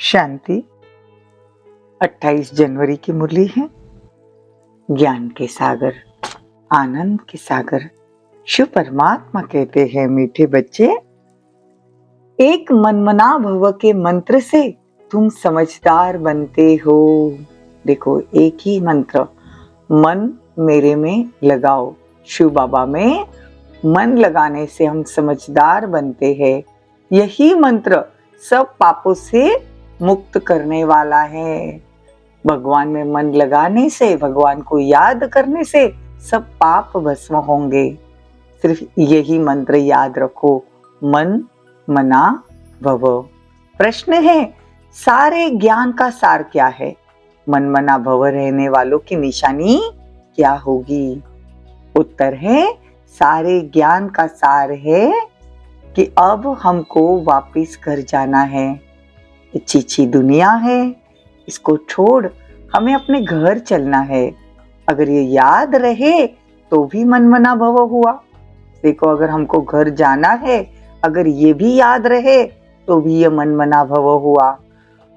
शांति। 28 जनवरी की मुरली है। ज्ञान के सागर, आनंद के सागर शिव परमात्मा कहते हैं, मीठे बच्चे, एक मनमना भव के मंत्र से तुम समझदार बनते हो। देखो, एक ही मंत्र, मन मेरे में लगाओ। शिव बाबा में मन लगाने से हम समझदार बनते हैं। यही मंत्र सब पापों से मुक्त करने वाला है। भगवान में मन लगाने से, भगवान को याद करने से सब पाप भस्म होंगे। सिर्फ यही मंत्र याद रखो, मन मना भव। प्रश्न है, सारे ज्ञान का सार क्या है? मन मना भव रहने वालों की निशानी क्या होगी? उत्तर है, सारे ज्ञान का सार है कि अब हमको वापिस घर जाना है। चीची दुनिया है, इसको छोड़ हमें अपने घर चलना है। अगर ये याद रहे तो भी मनमना भव हुआ। देखो, अगर हमको घर जाना है, अगर ये भी याद रहे तो भी ये मनमना भव हुआ।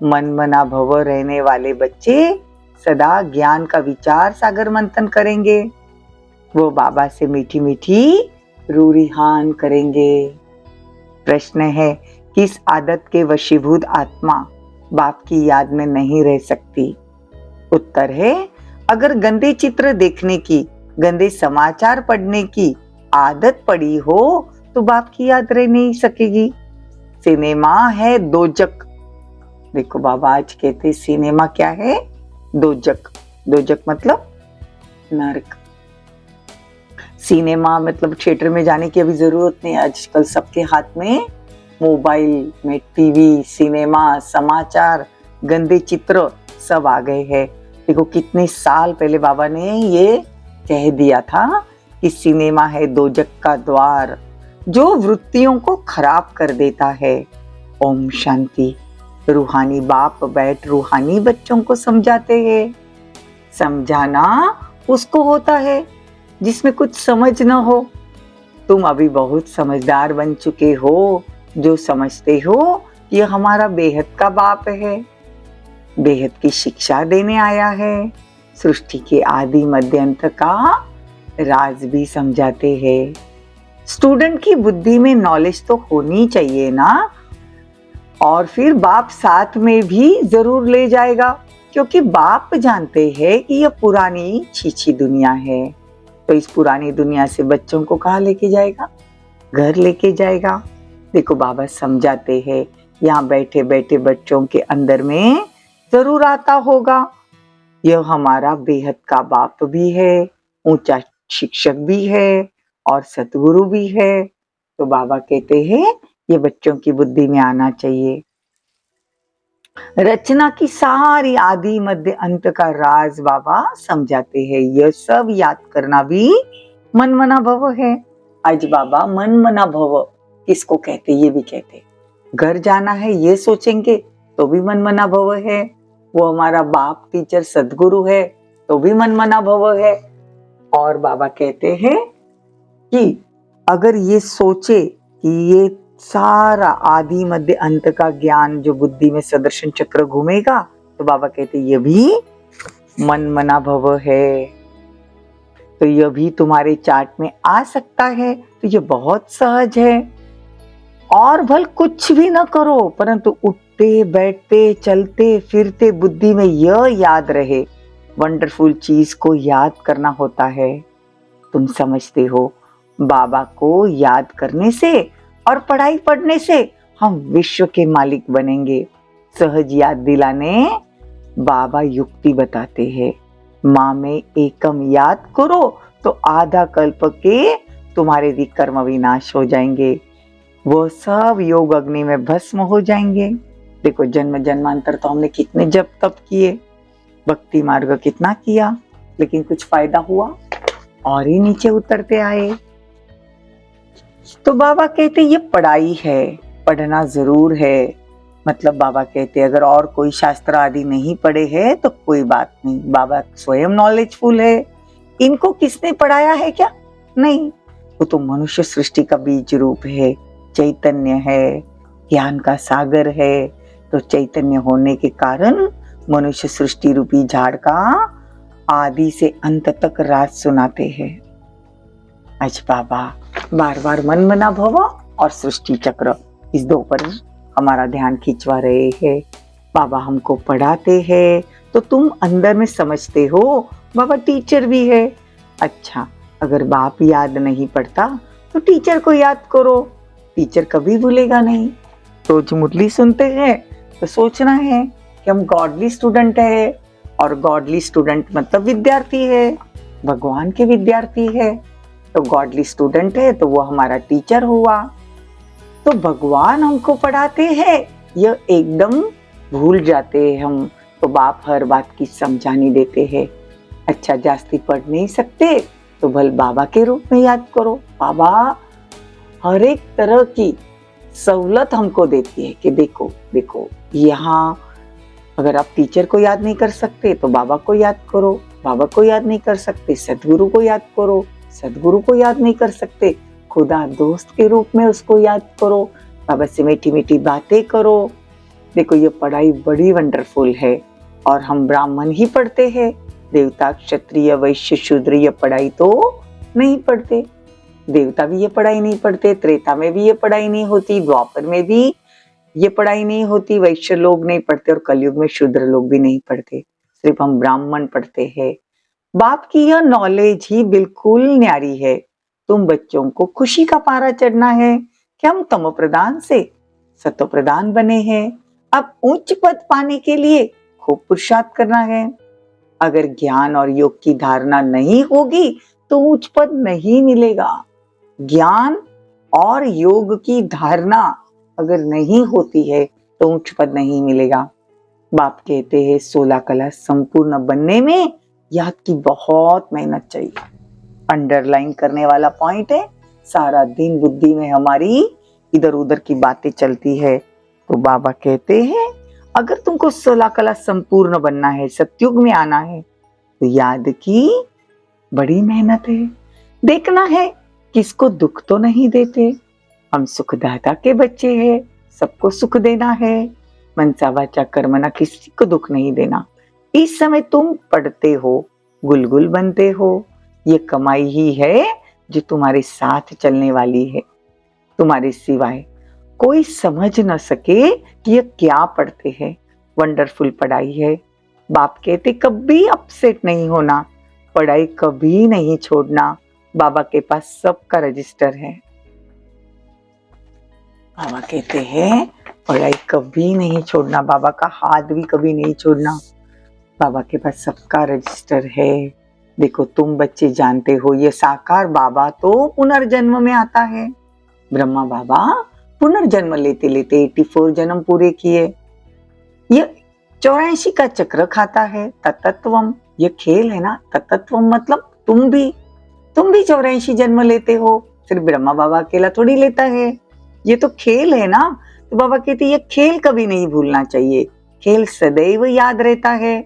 मनमना भव रहने वाले बच्चे सदा ज्ञान का विचार सागर मंथन करेंगे। वो बाबा से मीठी मीठी रूरिहान करेंगे। प्रश्न है, किस आदत के वशीभूत आत्मा बाप की याद में नहीं रह सकती? उत्तर है, अगर गंदे चित्र देखने की, गंदे समाचार पढ़ने की आदत पड़ी हो तो बाप की याद रह नहीं सकेगी। सिनेमा है दोजक। देखो, बाबा आज कहते सिनेमा क्या है? दोजक। दोजक मतलब नरक। सिनेमा मतलब थिएटर में जाने की अभी जरूरत नहीं। आजकल सबके हाथ में मोबाइल में टीवी, सिनेमा, समाचार, गंदे चित्र सब आ गए हैं। देखो, कितने साल पहले बाबा ने ये कह दिया था कि सिनेमा है दोजक का द्वार, जो वृत्तियों को खराब कर देता है। ओम शांति। रूहानी बाप बैठ रूहानी बच्चों को समझाते हैं। समझाना उसको होता है जिसमें कुछ समझ न हो। तुम अभी बहुत समझदार बन चुके हो, जो समझते हो ये हमारा बेहद का बाप है, बेहद की शिक्षा देने आया है। सृष्टि के आदि मध्य अंत का राज भी समझाते हैं। स्टूडेंट की बुद्धि में नॉलेज तो होनी चाहिए ना, और फिर बाप साथ में भी जरूर ले जाएगा, क्योंकि बाप जानते हैं कि यह पुरानी छीछी दुनिया है। तो इस पुरानी दुनिया से बच्चों को कहाँ लेके जाएगा? घर लेके जाएगा। देखो, बाबा समझाते हैं, यहाँ बैठे बैठे बच्चों के अंदर में जरूर आता होगा, यह हमारा बेहद का बाप भी है, ऊंचा शिक्षक भी है और सतगुरु भी है। तो बाबा कहते हैं ये बच्चों की बुद्धि में आना चाहिए। रचना की सारी आदि मध्य अंत का राज बाबा समझाते हैं। यह सब याद करना भी मनमना भव है। आज बाबा मनमना भव किसको कहते? ये भी कहते। घर जाना है ये सोचेंगे तो भी मनमना भव है। वो हमारा बाप टीचर सदगुरु है तो भी मनमना भव है। और बाबा कहते हैं कि अगर ये सोचे कि ये सारा आदि मध्य अंत का ज्ञान जो बुद्धि में सदर्शन चक्र घूमेगा, तो बाबा कहते ये भी मनमना भव है। तो यह भी तुम्हारे चार्ट में आ सकता है। तो ये बहुत सहज है। और भल कुछ भी ना करो, परंतु उठते बैठते चलते फिरते बुद्धि में यह याद रहे। वंडरफुल चीज को याद करना होता है। तुम समझते हो, बाबा को याद करने से और पढ़ाई पढ़ने से हम विश्व के मालिक बनेंगे। सहज याद दिलाने बाबा युक्ति बताते हैं। माँ में एकम याद करो तो आधा कल्प के तुम्हारे विकर्म विनाश हो जाएंगे। वो सब योग अग्नि में भस्म हो जाएंगे। देखो, जन्म जन्मांतर तो हमने कितने जप तप किए, भक्ति मार्ग कितना किया, लेकिन कुछ फायदा हुआ? और ही नीचे उतरते आए। तो बाबा कहते ये पढ़ाई है, पढ़ना जरूर है। मतलब बाबा कहते अगर और कोई शास्त्र आदि नहीं पढ़े हैं तो कोई बात नहीं, बाबा स्वयं नॉलेजफुल है। इनको किसने पढ़ाया है क्या? नहीं, वो तो मनुष्य सृष्टि का बीज रूप है, चैतन्य है, ज्ञान का सागर है, तो चैतन्य होने के कारण मनुष्य सृष्टि रूपी झाड़ का आदि से अंत तक राज सुनाते हैं। आज बाबा बार बार मन मना भव और सृष्टि चक्र, इस दो पर हमारा ध्यान खिंचवा रहे हैं। बाबा हमको पढ़ाते हैं तो तुम अंदर में समझते हो बाबा टीचर भी है। अच्छा, अगर बाप याद नहीं पड़ता तो टीचर को याद करो, टीचर कभी भूलेगा नहीं। रोज मुरली सुनते हैं तो सोचना है कि हम गॉडली स्टूडेंट है, और गॉडली स्टूडेंट मतलब विद्यार्थी है, भगवान के विद्यार्थी है। तो गॉडली स्टूडेंट है तो वो हमारा टीचर हुआ। तो भगवान हमको पढ़ाते हैं, यह एकदम भूल जाते हैं हम। तो बाप हर बात की समझानी देते हैं। अच्छा, जास्ती पढ़ नहीं सकते तो भल बाबा के रूप में याद करो। बाबा हर एक तरह की सहूलत हमको देती है कि देखो देखो, यहाँ अगर आप टीचर को याद नहीं कर सकते तो बाबा को याद करो, बाबा को याद नहीं कर सकते सदगुरु को याद करो, सदगुरु को याद नहीं कर सकते खुदा दोस्त के रूप में उसको याद करो, बाबा से मीठी मीठी बातें करो। देखो, ये पढ़ाई बड़ी वंडरफुल है और हम ब्राह्मण ही पढ़ते हैं, देवता क्षत्रिय वैश्य शूद्र ये पढ़ाई तो नहीं पढ़ते। देवता भी ये पढ़ाई नहीं पढ़ते, त्रेता में भी ये पढ़ाई नहीं होती, द्वापर में भी ये पढ़ाई नहीं होती, वैश्य लोग नहीं पढ़ते और कलयुग में शूद्र लोग भी नहीं पढ़ते, सिर्फ हम ब्राह्मण पढ़ते हैं। बाप की यह नॉलेज ही बिल्कुल न्यारी है। तुम बच्चों को खुशी का पारा चढ़ना है कि हम तमो प्रधान से सतो प्रधान बने हैं। अब उच्च पद पाने के लिए खूब पुरुषार्थ करना है। अगर ज्ञान और योग की धारणा नहीं होगी तो उच्च पद नहीं मिलेगा। ज्ञान और योग की धारणा अगर नहीं होती है तो उच्च पद नहीं मिलेगा। बाप कहते हैं 16 कला संपूर्ण बनने में याद की बहुत मेहनत चाहिए। अंडरलाइन करने वाला पॉइंट है, सारा दिन बुद्धि में हमारी इधर उधर की बातें चलती है। तो बाबा कहते हैं अगर तुमको 16 कला संपूर्ण बनना है, सतयुग में आना है, तो याद की बड़ी मेहनत है। देखना है किसको दुख तो नहीं देते। हम सुखदाता के बच्चे हैं, सबको सुख देना है। मनसा वाचा कर्मणा, किसी को दुख नहीं देना। इस समय तुम पढ़ते हो, गुलगुल बनते हो, ये कमाई ही है जो तुम्हारे साथ चलने वाली है। तुम्हारे सिवाय कोई समझ न सके कि ये क्या पढ़ते हैं। वंडरफुल पढ़ाई है। बाप कहते कभी अपसेट नहीं होना, पढ़ाई कभी नहीं छोड़ना। बाबा के पास सबका रजिस्टर है। बाबा कहते हैं पढ़ाई कभी नहीं छोड़ना, बाबा का हाथ भी कभी नहीं छोड़ना। बाबा के पास सबका रजिस्टर है। देखो, तुम बच्चे जानते हो ये साकार बाबा तो पुनर्जन्म में आता है। ब्रह्मा बाबा पुनर्जन्म लेते लेते 84 जन्म पूरे किए। ये 84 का चक्र खाता है। तत्त्वम, ये खेल है ना। तत्त्वम मतलब तुम भी 84 जन्म लेते हो, सिर्फ ब्रह्मा बाबा अकेला थोड़ी लेता है। ये तो खेल है ना। तो बाबा कहते ये खेल कभी नहीं भूलना चाहिए, खेल सदैव याद रहता है।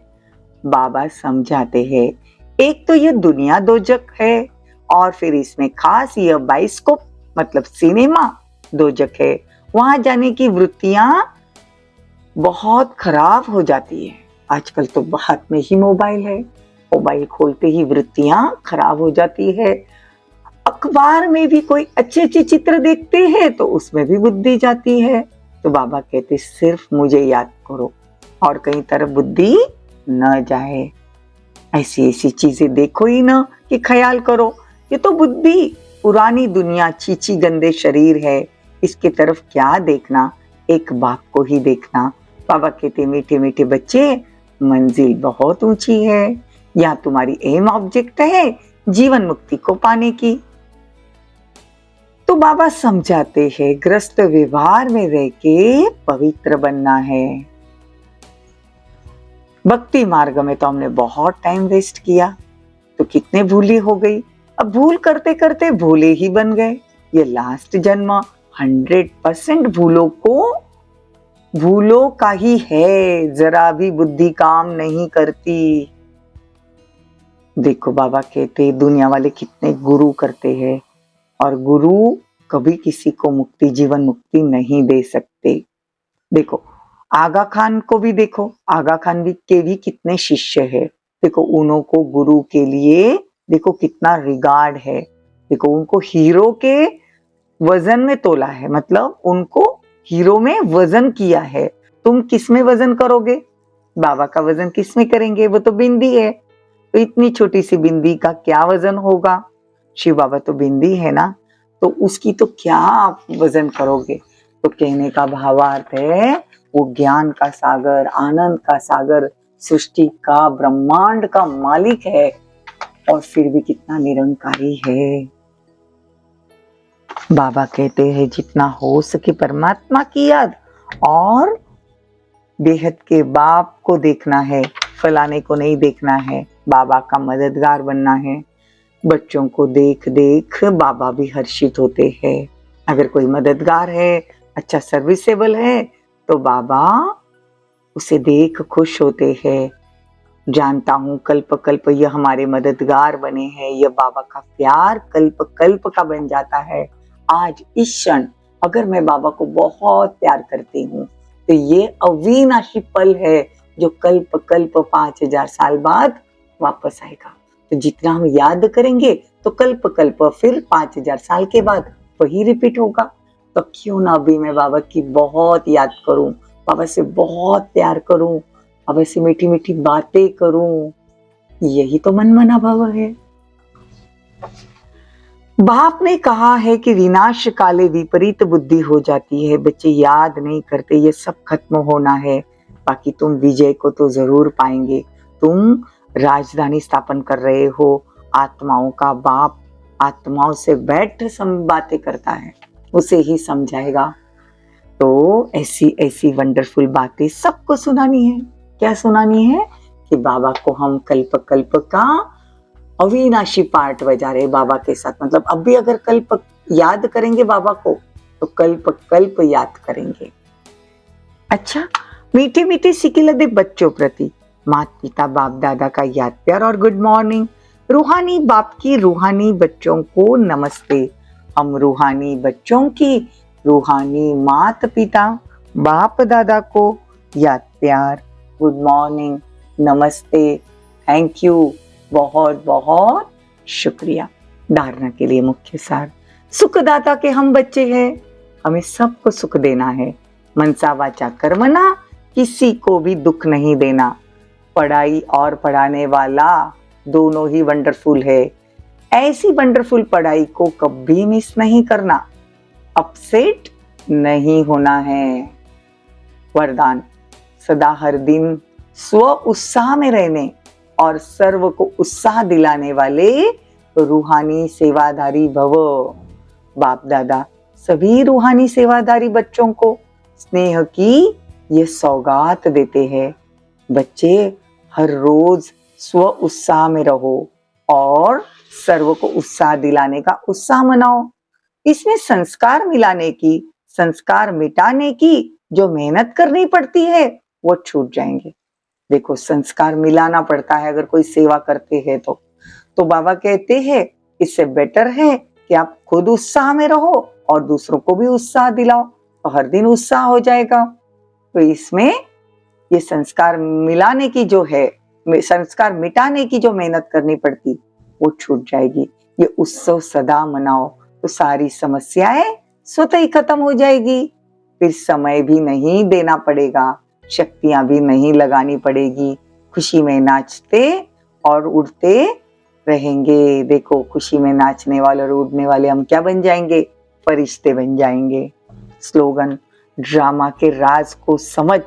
बाबा समझाते हैं एक तो ये दुनिया दोजक है, और फिर इसमें खास यह बाइस्कोप मतलब सिनेमा दोजक है। वहां जाने की वृत्तियां बहुत खराब हो जाती है। आजकल तो हाथ में ही मोबाइल है, मोबाइल खोलते ही वृत्तियां खराब हो जाती है। अखबार में भी कोई अच्छे अच्छे चित्र देखते हैं तो उसमें भी बुद्धि जाती है। तो बाबा कहते सिर्फ मुझे याद करो और कहीं तरफ बुद्धि न जाए। ऐसी ऐसी चीजें देखो ही ना कि ख्याल करो ये तो बुद्धि पुरानी दुनिया चीची गंदे शरीर है, इसके तरफ क्या देखना, एक बाप को ही देखना। बाबा कहते मीठे मीठे बच्चे, मंजिल बहुत ऊंची है, यहाँ तुम्हारी एम ऑब्जेक्ट है जीवन मुक्ति को पाने की। तो बाबा समझाते हैं ग्रस्त व्यवहार में रह के पवित्र बनना है। भक्ति मार्ग में तो हमने बहुत टाइम वेस्ट किया, तो कितने भूले हो गई। अब भूल करते करते भूले ही बन गए। ये लास्ट जन्म 100% भूलों का ही है, जरा भी बुद्धि काम नहीं करती। देखो, बाबा कहते दुनिया वाले कितने गुरु करते हैं, और गुरु कभी किसी को मुक्ति जीवन मुक्ति नहीं दे सकते। देखो, आगा खान को भी देखो, आगा खान भी के भी कितने शिष्य है। देखो उन्हों को गुरु के लिए देखो कितना रिगार्ड है। देखो उनको हीरो के वजन में तोला है, मतलब उनको हीरो में वजन किया है। तुम किस में वजन करोगे? बाबा का वजन किस में करेंगे? वो तो बिंदी है, तो इतनी छोटी सी बिंदी का क्या वजन होगा? शिव बाबा तो बिंदी है ना, तो उसकी तो क्या आप वजन करोगे? तो कहने का भावार्थ है वो ज्ञान का सागर, आनंद का सागर, सृष्टि का, ब्रह्मांड का मालिक है और फिर भी कितना निरंकारी है। बाबा कहते हैं जितना हो सके परमात्मा की याद, और बेहद के बाप को देखना है, फलाने को नहीं देखना है। बाबा का मददगार बनना है। बच्चों को देख देख बाबा भी हर्षित होते हैं। अगर कोई मददगार है, अच्छा सर्विसेबल है, तो बाबा उसे देख खुश होते हैं। जानता हूँ कल्प कल्प यह हमारे मददगार बने हैं, यह बाबा का प्यार कल्प कल्प का बन जाता है। आज इस क्षण अगर मैं बाबा को बहुत प्यार करती हूँ तो ये अविनाशी पल है जो कल्प कल्प 5000 साल बाद वापस आएगा। तो जितना हम याद करेंगे तो कल्प कल्प फिर 5000 साल के बाद वही रिपीट होगा। तो क्यों ना अभी मैं बाबा की बहुत याद करूं, बाबा से बहुत प्यार करूं, बाबा से मीठी मीठी बातें करूं। यही तो मन मना भव है। बाप ने कहा है कि विनाश काले विपरीत बुद्धि हो जाती है। बच्चे याद नहीं करते, ये सब खत्म होना है। बाकी तुम विजय को तो जरूर पाएंगे। तुम राजधानी स्थापन कर रहे हो। आत्माओं का बाप आत्माओं से बैठ बातें करता है, उसे ही समझाएगा। तो ऐसी ऐसी वंडरफुल बातें सबको सुनानी है। क्या सुनानी है? कि बाबा को हम कल्प कल्प का अविनाशी पार्ट बजा रहे बाबा के साथ। मतलब अब भी अगर कल्प याद करेंगे बाबा को तो कल्प कल्प याद करेंगे। अच्छा, मीठे मीठे सिकिलदे बच्चों प्रति माता पिता बाप दादा का याद प्यार और गुड मॉर्निंग। रूहानी बाप की रूहानी बच्चों को नमस्ते। हम रूहानी बच्चों की रूहानी माता पिता बाप दादा को याद प्यार, गुड मॉर्निंग, नमस्ते, थैंक यू, बहुत बहुत शुक्रिया। धारणा के लिए मुख्य सार, सुखदाता के हम बच्चे हैं, हमें सबको सुख देना है। मनसा वाचा कर्मणा, किसी को भी दुख नहीं देना। पढ़ाई और पढ़ाने वाला दोनों ही वंडरफुल है। ऐसी वंडरफुल पढ़ाई को कभी मिस नहीं करना, अपसेट नहीं होना है। वरदान, सदा हर दिन स्व उत्साह में रहने और सर्व को उत्साह दिलाने वाले रूहानी सेवादारी भव। बाप दादा सभी रूहानी सेवादारी बच्चों को स्नेह की ये सौगात देते हैं। बच्चे हर रोज स्व उत्साह में रहो और सर्व को उत्साह दिलाने का उत्साह मनाओ। इसमें संस्कार मिलाने की, संस्कार मिटाने की जो मेहनत करनी पड़ती है वो छूट जाएंगे। देखो संस्कार मिलाना पड़ता है अगर कोई सेवा करते हैं तो बाबा कहते हैं इससे बेटर है कि आप खुद उत्साह में रहो और दूसरों को भी उत्साह दिलाओ, तो हर दिन उत्साह हो जाएगा। तो इसमें ये संस्कार मिलाने की जो है, संस्कार मिटाने की जो मेहनत करनी पड़ती वो छूट जाएगी। ये उत्सव सदा मनाओ तो सारी समस्याएं स्वतः ही खत्म हो जाएगी। फिर समय भी नहीं देना पड़ेगा, शक्तियां भी नहीं लगानी पड़ेगी। खुशी में नाचते और उड़ते रहेंगे। देखो खुशी में नाचने वाले और उड़ने वाले हम क्या बन जाएंगे? फरिश्ते बन जाएंगे। स्लोगन, ड्रामा के राज को समझ,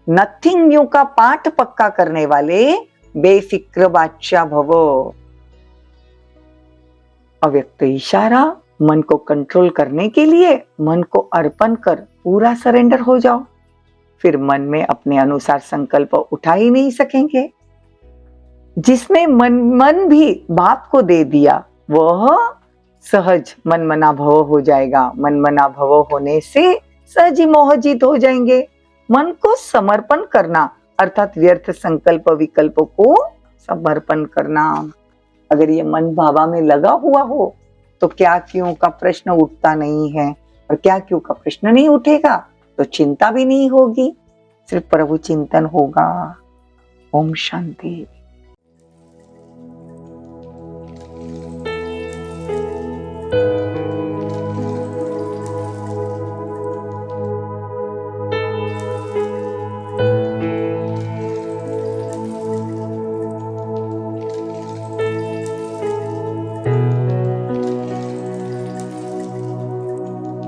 नथिंग न्यू का पाठ पक्का करने वाले बेफिक्र बादशाह भवो। अव्यक्त इशारा, मन को कंट्रोल करने के लिए मन को अर्पण कर पूरा सरेंडर हो जाओ। फिर मन में अपने अनुसार संकल्प उठा ही नहीं सकेंगे। जिसने मन भी बाप को दे दिया वह सहज मन मना भव हो जाएगा। मन मना भव होने से सहज ही मोहजित हो जाएंगे। मन को समर्पण करना अर्थात व्यर्थ संकल्प विकल्प को समर्पण करना। अगर ये मन बाबा में लगा हुआ हो तो क्या क्यों का प्रश्न उठता नहीं है, और क्या क्यों का प्रश्न नहीं उठेगा तो चिंता भी नहीं होगी। सिर्फ प्रभु चिंतन होगा। ओम शांति।